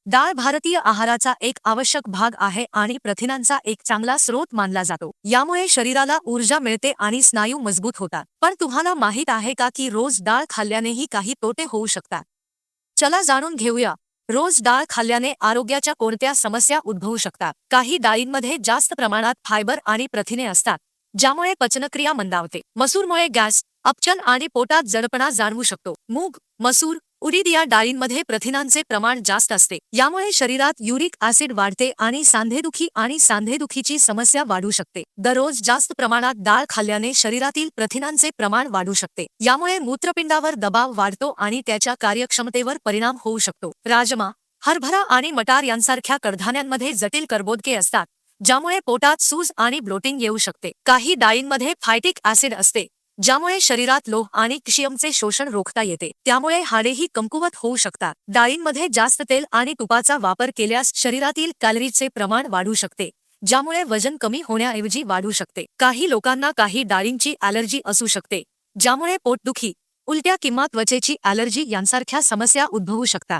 डाळ भारतीय आहाराचा एक आवश्यक भाग आहे आणि प्रथिनांचा एक चांगला स्रोत मानला जातो। यामुळे शरीराला ऊर्जा मिळते आणि स्नायू मजबूत होतात। पण तुम्हाला माहित आहे का की रोज डाळ खाल्ल्यानेही काही तोटे होऊ शकतात? चला जाणून घेऊया। रोज डाळ खाल्ल्याने आरोग्याच्या कोणत्या समस्या उद्भवू शकतात? काही डाळींमध्ये जास्त प्रमाणात फायबर आणि प्रथिने असतात, ज्यामुळे पचनक्रिया मंदावते। मसूरमुळे गॅस, अपचन आणि पोटात जडपणा जाणवू शकतो। मूग, मसूर, उडीद या डाळींमध्ये प्रथिनांचे प्रमाण जास्त असते। यामुळे शरीरात युरिक ऍसिड वाढते आणि सांधेदुखी आणि सांधेदुखीची समस्या वाढू शकते। दररोज जास्त प्रमाणात डाळ खाल्ल्याने शरीरातील प्रथिनांचे प्रमाण वाढू शकते। यामुळे मूत्रपिंडावर दबाव वाढतो आणि त्याच्या कार्यक्षमतेवर परिणाम होऊ शकतो। राजमा, हरभरा आणि मटार यांसारख्या कडधान्यांमध्ये जटिल कर्बोदके असतात, ज्यामुळे पोटात सूज आणि ब्लोटिंग येऊ शकते। काही डाळींमध्ये फायटिक ऍसिड असते, ज्यामुळे शरीरात लोह आणि कॅल्शियमचे शोषण रोखता येते। त्यामुळे हाडेही कमकुवत होऊ शकतात। डाळींमध्ये जास्त तेल आणि तुपाचा वापर केल्यास शरीरातील कॅलरीजचे प्रमाण वाढू शकते, ज्यामुळे वजन कमी होण्याऐवजी वाढू शकते। काही लोकांना काही डाळींची ॲलर्जी असू शकते, ज्यामुळे पोटदुखी, उलट्या किंवा त्वचेची ॲलर्जी यांसारख्या समस्या उद्भवू शकतात।